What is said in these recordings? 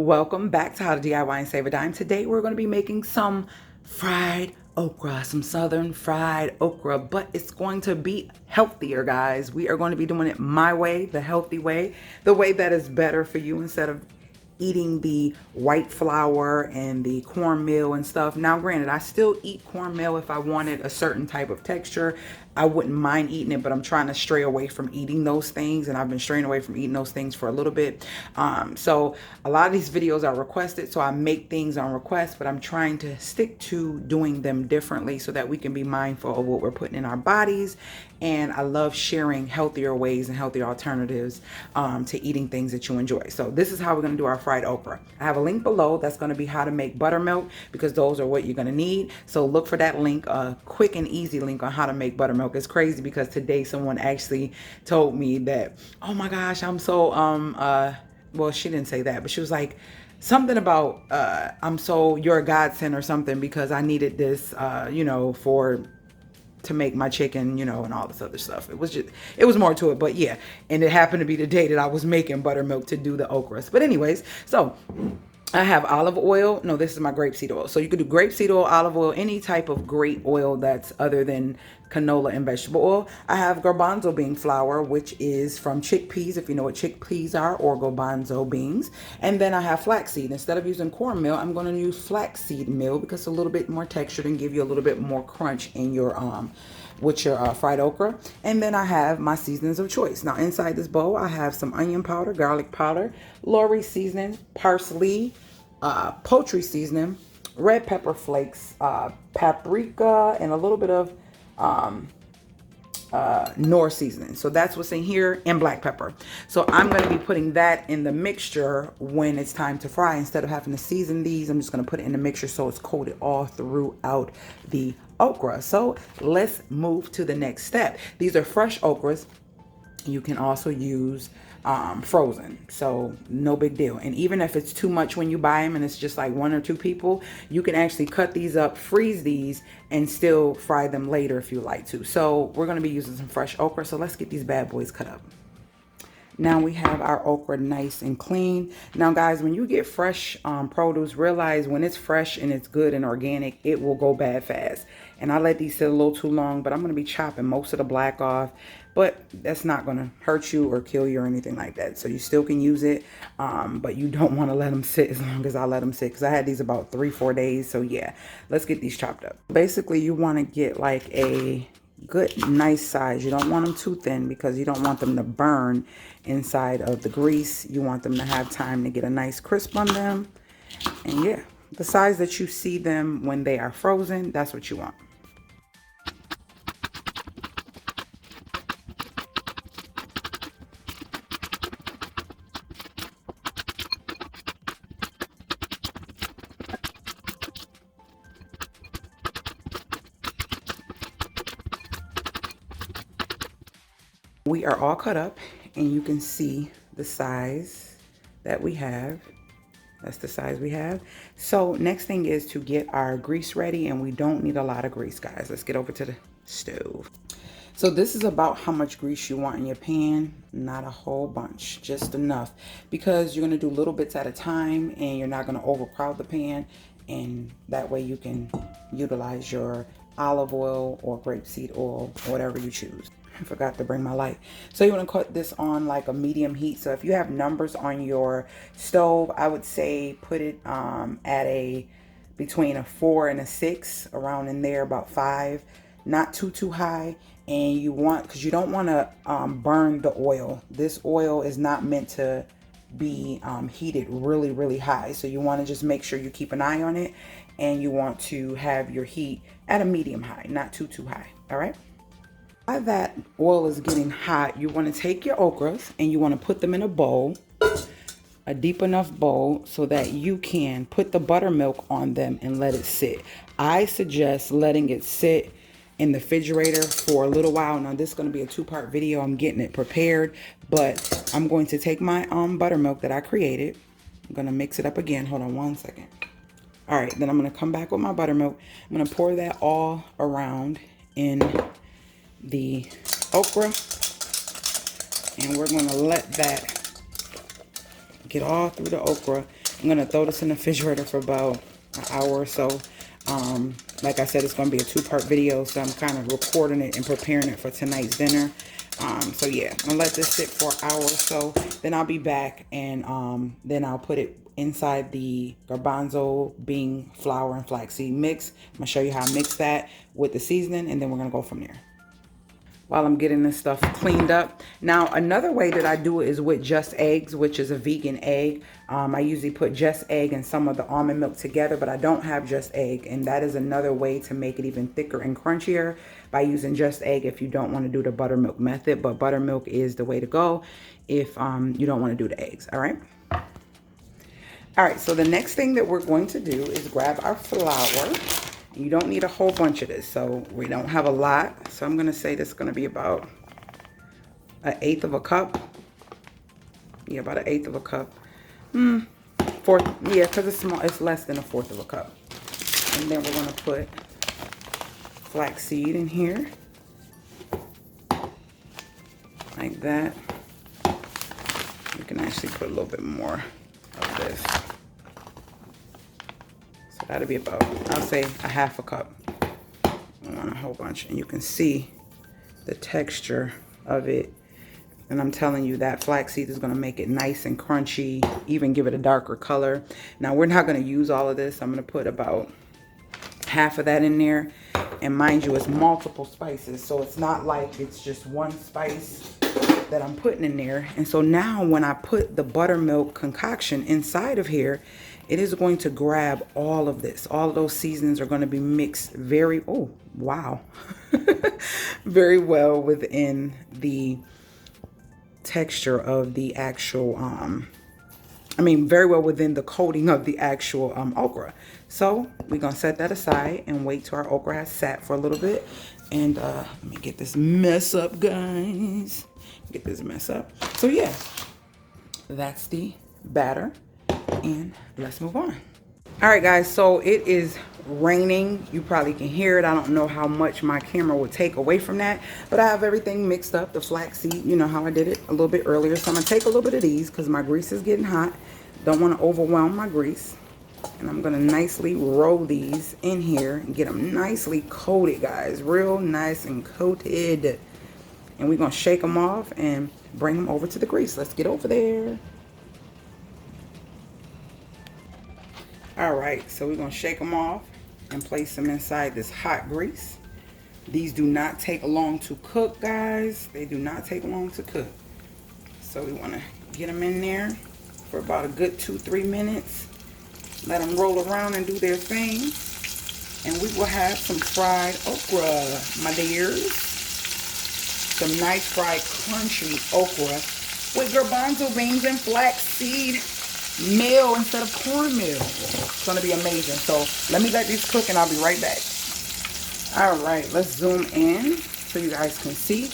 Welcome back to How to DIY and Save a Dime. Today we're going to be making some fried okra, some southern fried okra, but it's going to be healthier, guys. We are going to be doing it my way, the healthy way, the way that is better for you instead of eating the white flour and the cornmeal and stuff. Now, granted, I still eat cornmeal if I wanted a certain type of texture. I wouldn't mind eating it, but I'm trying to stray away from eating those things, and I've been straying away from eating those things for a little bit. So a lot of these videos are requested, so I make things on request, but I'm trying to stick to doing them differently so that we can be mindful of what we're putting in our bodies. And I love sharing healthier ways and healthier alternatives to eating things that you enjoy. So this is how we're going to do our fried okra. I have a link below that's going to be how to make buttermilk, because those are what you're going to need. So look for that link, a quick and easy link on how to make buttermilk. It's crazy because today someone actually told me that, oh my gosh, I'm so, well, she didn't say that, but she was like, something about, you're a godsend or something, because I needed this, to make my chicken, and all this other stuff. It was more to it, but yeah. And it happened to be the day that I was making buttermilk to do the okras. But anyways, so I have olive oil. No, this is my grapeseed oil. So you could do grapeseed oil, olive oil, any type of great oil that's other than canola and vegetable oil. I have garbanzo bean flour, which is from chickpeas, if you know what chickpeas are, or garbanzo beans. And then I have flaxseed. Instead of using cornmeal, I'm going to use flaxseed meal because it's a little bit more textured and give you a little bit more crunch in your with your fried okra. And then I have my seasonings of choice. Now inside this bowl, I have some onion powder, garlic powder, Lori seasoning, parsley, poultry seasoning, red pepper flakes, paprika, and a little bit of Nor seasoning. So that's what's in here, and black pepper. So I'm going to be putting that in the mixture when it's time to fry. Instead of having to season these, I'm just going to put it in the mixture so it's coated all throughout the okra. So let's move to the next step. These are fresh okras. You can also use frozen, so no big deal. And even if it's too much when you buy them and it's just like one or two people, you can actually cut these up, freeze these, and still fry them later if you like to. So we're going to be using some fresh okra, so let's get these bad boys cut up. Now we have our okra nice and clean. Now guys, when you get fresh produce, realize when it's fresh and it's good and organic, it will go bad fast. And I let these sit a little too long, but I'm going to be chopping most of the black off. But that's not going to hurt you or kill you or anything like that. So you still can use it, but you don't want to let them sit as long as I let them sit, because I had these about 3-4 days. So yeah, let's get these chopped up. Basically, you want to get like a good nice size. You don't want them too thin because you don't want them to burn inside of the grease. You want them to have time to get a nice crisp on them. And yeah, the size that you see them when they are frozen, that's what you want. We are all cut up, and you can see the size that we have. That's the size we have. So next thing is to get our grease ready, and we don't need a lot of grease, guys. Let's get over to the stove. So this is about how much grease you want in your pan. Not a whole bunch, just enough, because you're going to do little bits at a time, and you're not going to overcrowd the pan, and that way you can utilize your olive oil or grapeseed oil, whatever you choose. I forgot to bring my light. So you want to cut this on like a medium heat. So if you have numbers on your stove, I would say put it at between a 4 and a 6, around in there, about 5, not too high. And you want, because you don't want to burn the oil. This oil is not meant to be heated really high. So you want to just make sure you keep an eye on it, and you want to have your heat at a medium high, not too high. All right. While that oil is getting hot, you want to take your okras and you want to put them in a bowl, a deep enough bowl so that you can put the buttermilk on them and let it sit. I suggest letting it sit in the refrigerator for a little while. Now this is going to be a 2-part video. I'm getting it prepared, but I'm going to take my buttermilk that I created. I'm going to mix it up again. Hold on one second. All right, then I'm going to come back with my buttermilk. I'm going to pour that all around in the okra, and we're going to let that get all through the okra. I'm gonna throw this in the refrigerator for about an hour or so. Like I said, it's gonna be a 2-part video, so I'm kind of recording it and preparing it for tonight's dinner. So yeah, I'm gonna let this sit for an hour or so. Then I'll be back, and then I'll put it inside the garbanzo bean flour and flaxseed mix. I'm gonna show you how I mix that with the seasoning, and then we're gonna go from there while I'm getting this stuff cleaned up. Now, another way that I do it is with just eggs, which is a vegan egg. I usually put just egg and some of the almond milk together, but I don't have just egg. And that is another way to make it even thicker and crunchier by using just egg if you don't want to do the buttermilk method. But buttermilk is the way to go if you don't want to do the eggs, all right? All right, so the next thing that we're going to do is grab our flour. You don't need a whole bunch of this, so we don't have a lot. So I'm gonna say this is gonna be about 1/8 of a cup. Yeah, about 1/8 of a cup. Fourth, yeah, because it's small, it's less than 1/4 of a cup. And then we're gonna put flaxseed in here, like that. You can actually put a little bit more of this. That'll be about, I'll say, 1/2 cup. I don't want a whole bunch. And you can see the texture of it. And I'm telling you, that flaxseed is going to make it nice and crunchy, even give it a darker color. Now, we're not going to use all of this. I'm going to put about 1/2 of that in there. And mind you, it's multiple spices. So it's not like it's just one spice that I'm putting in there. And so now when I put the buttermilk concoction inside of here, it is going to grab all of this. All of those seasonings are going to be mixed very, oh, wow, very well within the texture of the actual, very well within the coating of the actual okra. So we're going to set that aside and wait till our okra has sat for a little bit. And let me get this mess up, guys. Get this mess up. So yeah, that's the batter. And let's move on. All right, guys, so it is raining. You probably can hear it. I don't know how much my camera will take away from that, but I have everything mixed up. The flaxseed, you know how I did it a little bit earlier. So I'm gonna take a little bit of these because my grease is getting hot. Don't want to overwhelm my grease. And I'm gonna nicely roll these in here and get them nicely coated, guys. Real nice and coated. And we're gonna shake them off and bring them over to the grease. Let's get over there. All right, so we're gonna shake them off and place them inside this hot grease. These do not take long to cook, guys. They do not take long to cook. So we wanna get them in there for about a good 2-3 minutes. Let them roll around and do their thing. And we will have some fried okra, my dears. Some nice fried crunchy okra with garbanzo beans and flaxseed meal instead of cornmeal. It's gonna be amazing. So let me let these cook and I'll be right back. All right, let's zoom in so you guys can see.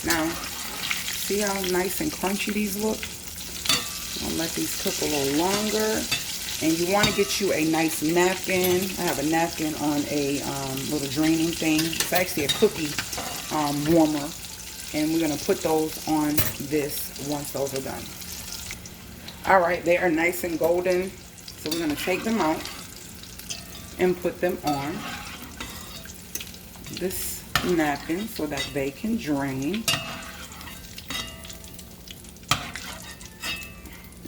Now, see how nice and crunchy these look? I'll let these cook a little longer. And you want to get you a nice napkin. I have a napkin on a little draining thing. It's actually a cookie warmer. And we're going to put those on this once those are done. All right, they are nice and golden. So we're going to take them out and put them on this napkin so that they can drain.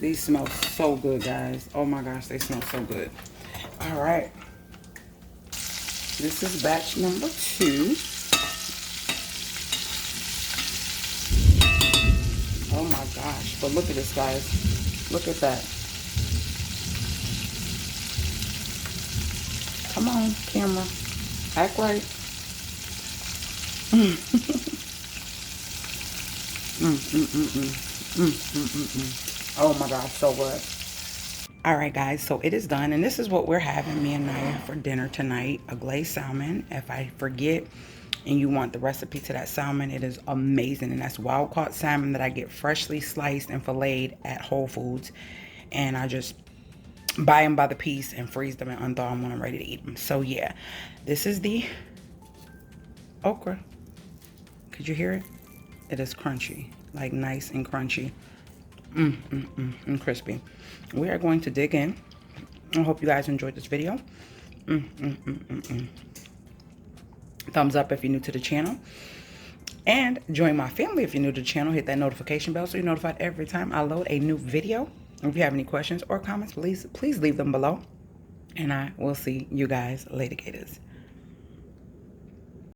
These smell so good, guys. Oh my gosh, they smell so good. All right. This is batch number 2. Oh my gosh. But look at this, guys. Look at that. Come on, camera. Act right. Oh my gosh, so good. All right, guys, so it is done. And this is what we're having, me and Naya, for dinner tonight. A glazed salmon. If I forget and you want the recipe to that salmon, it is amazing. And that's wild caught salmon that I get freshly sliced and filleted at Whole Foods. And I just buy them by the piece and freeze them and unthaw them when I'm ready to eat them. So yeah, this is the okra. Could you hear it? It is crunchy, like nice and crunchy. And crispy. We are going to dig in. I hope you guys enjoyed this video. Thumbs up if you're new to the channel. And join my family if you're new to the channel. Hit that notification bell so you're notified every time I load a new video. If you have any questions or comments, please leave them below. And I will see you guys later, Gators.